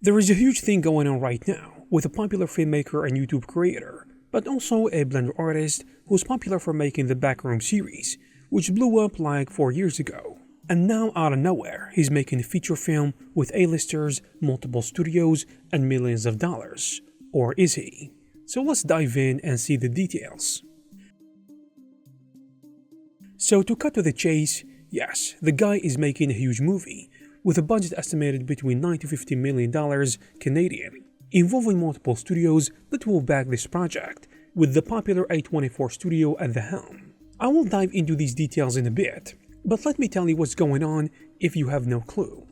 There is a huge thing going on right now with a popular filmmaker and YouTube creator, but also a Blender artist who's popular for making the Backrooms series, which blew up like 4 years ago. And now out of nowhere, he's making a feature film with A-listers, multiple studios, and millions of dollars. Or is he? So let's dive in and see the details. So to cut to the chase, yes, the guy is making a huge movie, with a budget estimated between $9 to $50 million Canadian, involving multiple studios that will back this project, with the popular A24 studio at the helm. I will dive into these details in a bit, but let me tell you what's going on if you have no clue.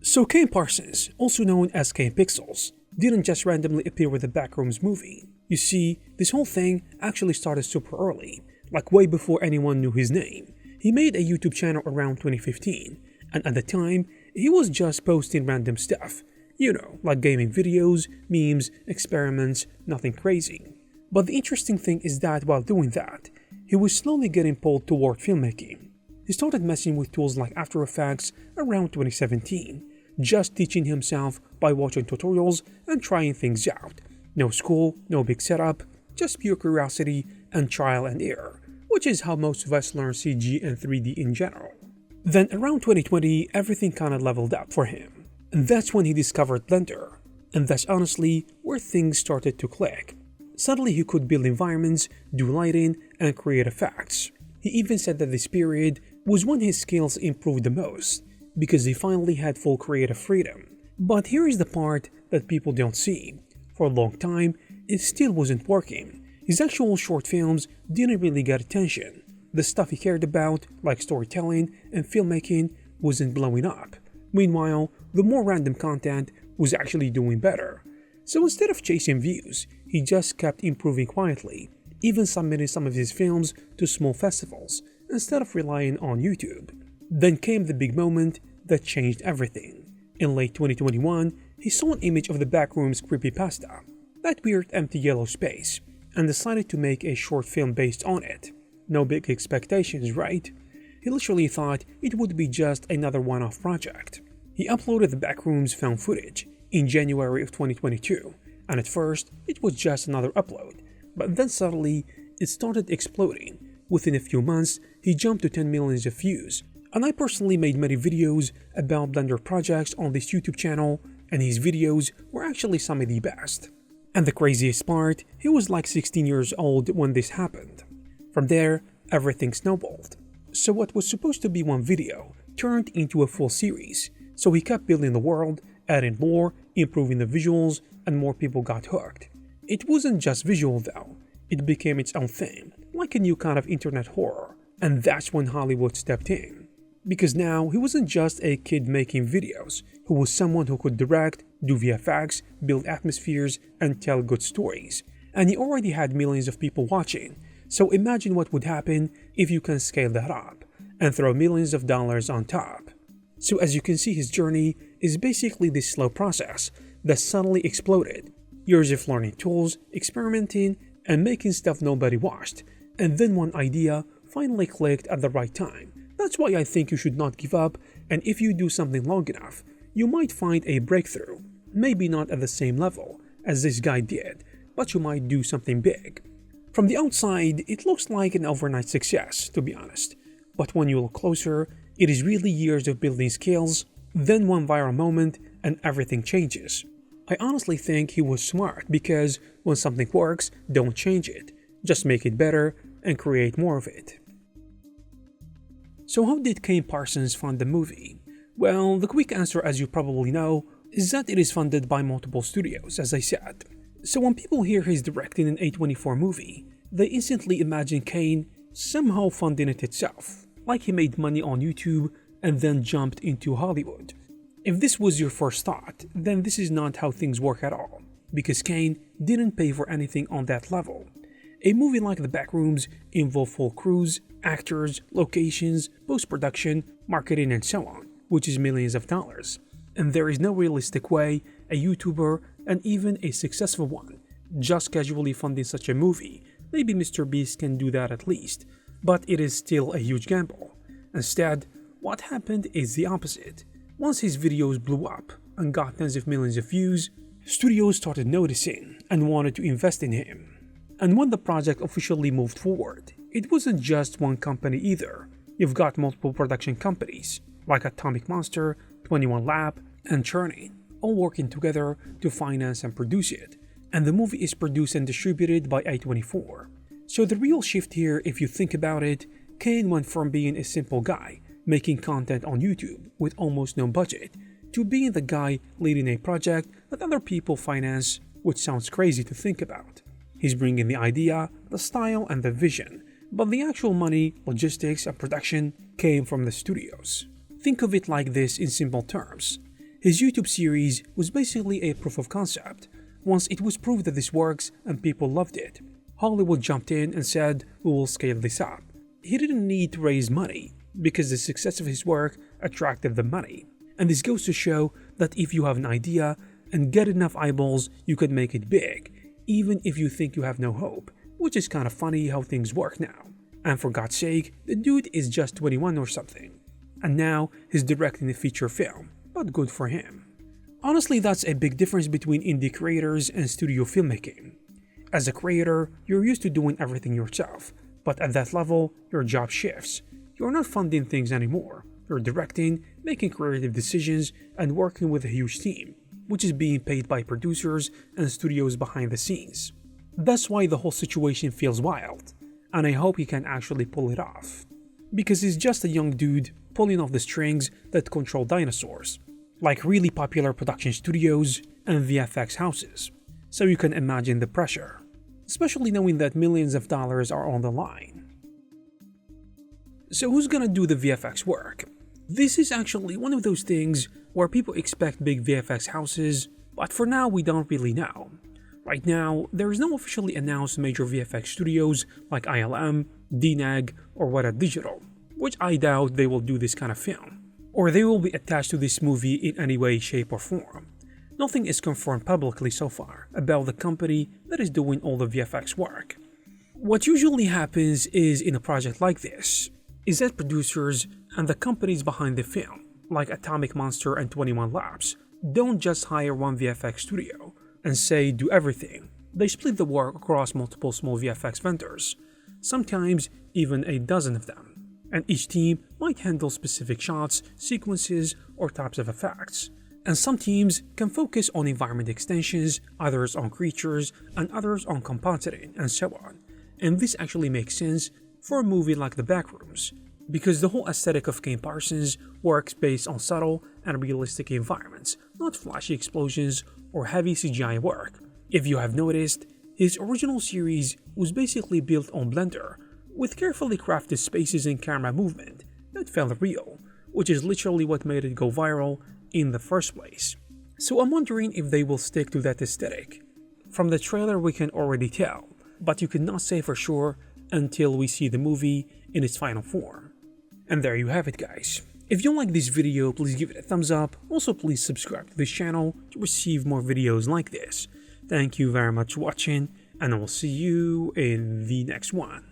So Kane Parsons, also known as Kane Pixels, didn't just randomly appear with the Backrooms movie. You see, this whole thing actually started super early, like way before anyone knew his name. He made a YouTube channel around 2015, and at the time, he was just posting random stuff. You know, like gaming videos, memes, experiments, nothing crazy. But the interesting thing is that while doing that, he was slowly getting pulled toward filmmaking. He started messing with tools like After Effects around 2017, just teaching himself by watching tutorials and trying things out. No school, no big setup, just pure curiosity and trial and error, which is how most of us learn CG and 3D in general. Then around 2020, everything kinda leveled up for him. And that's when he discovered Blender. And that's honestly where things started to click. Suddenly he could build environments, do lighting, and create effects. He even said that this period was when his skills improved the most, because he finally had full creative freedom. But here is the part that people don't see. For a long time, it still wasn't working. His actual short films didn't really get attention. The stuff he cared about, like storytelling and filmmaking, wasn't blowing up. Meanwhile, the more random content was actually doing better. So instead of chasing views, he just kept improving quietly, even submitting some of his films to small festivals, instead of relying on YouTube. Then came the big moment that changed everything. In late 2021, he saw an image of the Backrooms creepypasta, that weird empty yellow space, and decided to make a short film based on it. No big expectations, right? He literally thought it would be just another one-off project. He uploaded the Backrooms found footage in January of 2022, and at first it was just another upload, but then suddenly it started exploding. Within a few months, he jumped to 10 million views, and I personally made many videos about Blender projects on this YouTube channel, and his videos were actually some of the best. And the craziest part, he was like 16 years old when this happened. From there, everything snowballed. So what was supposed to be one video turned into a full series, so he kept building the world, adding more, improving the visuals, and more people got hooked. It wasn't just visual though, it became its own thing, like a new kind of internet horror, and that's when Hollywood stepped in. Because now he wasn't just a kid making videos, he was someone who could direct, do VFX, build atmospheres, and tell good stories. And he already had millions of people watching, so imagine what would happen if you can scale that up, and throw millions of dollars on top. So as you can see, his journey is basically this slow process that suddenly exploded. Years of learning tools, experimenting, and making stuff nobody watched, and then one idea finally clicked at the right time. That's why I think you should not give up, and if you do something long enough, you might find a breakthrough. Maybe not at the same level as this guy did, but you might do something big. From the outside, it looks like an overnight success, to be honest, but when you look closer, it is really years of building skills, then one viral moment, and everything changes. I honestly think he was smart because when something works, don't change it. Just make it better and create more of it. So how did Kane Parsons fund the movie? Well, the quick answer, as you probably know, is that it is funded by multiple studios, as I said. So when people hear he's directing an A24 movie, they instantly imagine Kane somehow funding it itself, like he made money on YouTube and then jumped into Hollywood. If this was your first thought, then this is not how things work at all, because Kane didn't pay for anything on that level. A movie like The Backrooms involved full crews, actors, locations, post-production, marketing, and so on, which is millions of dollars. And there is no realistic way a YouTuber, and even a successful one, just casually funding such a movie. Maybe Mr. Beast can do that at least, but it is still a huge gamble. Instead, what happened is the opposite. Once his videos blew up, and got tens of millions of views, studios started noticing and wanted to invest in him. And when the project officially moved forward, it wasn't just one company either. You've got multiple production companies, like Atomic Monster, 21 Lab, and Churning, all working together to finance and produce it. And the movie is produced and distributed by A24. So the real shift here, if you think about it, Kane went from being a simple guy making content on YouTube with almost no budget to being the guy leading a project that other people finance, which sounds crazy to think about. He's bringing the idea, the style, and the vision, but the actual money, logistics, and production came from the studios. Think of it like this in simple terms. His YouTube series was basically a proof of concept. Once it was proved that this works and people loved it, Hollywood jumped in and said, "We will scale this up." He didn't need to raise money because the success of his work attracted the money. And this goes to show that if you have an idea and get enough eyeballs, you can make it big, even if you think you have no hope, which is kind of funny how things work now. And for God's sake, the dude is just 21 or something. And now he's directing a feature film, but good for him. Honestly, that's a big difference between indie creators and studio filmmaking. As a creator, you're used to doing everything yourself, but at that level, your job shifts. You're not funding things anymore. You're directing, making creative decisions, and working with a huge team, which is being paid by producers and studios behind the scenes. That's why the whole situation feels wild, and I hope he can actually pull it off. Because he's just a young dude pulling off the strings that control dinosaurs, like really popular production studios and VFX houses. So you can imagine the pressure, especially knowing that millions of dollars are on the line. So who's gonna do the VFX work? This is actually one of those things where people expect big VFX houses, but for now we don't really know. Right now, there is no officially announced major VFX studios like ILM, DNAG, or Weta Digital, which I doubt they will do this kind of film, or they will be attached to this movie in any way, shape, or form. Nothing is confirmed publicly so far about the company that is doing all the VFX work. What usually happens is in a project like this, is that producers and the companies behind the film, like Atomic Monster and 21 Labs, don't just hire one VFX studio and say do everything. They split the work across multiple small VFX vendors, sometimes even a dozen of them, and each team might handle specific shots, sequences, or types of effects. And some teams can focus on environment extensions, others on creatures, and others on compositing, and so on. And this actually makes sense for a movie like The Backrooms, because the whole aesthetic of Kane Parsons works based on subtle and realistic environments, not flashy explosions or heavy CGI work. If you have noticed, his original series was basically built on Blender, with carefully crafted spaces and camera movement that felt real, which is literally what made it go viral in the first place. So I'm wondering if they will stick to that aesthetic. From the trailer we can already tell, but you cannot say for sure until we see the movie in its final form. And there you have it, guys. If you like this video, please give it a thumbs up. Also, please subscribe to this channel to receive more videos like this. Thank you very much for watching, and I will see you in the next one.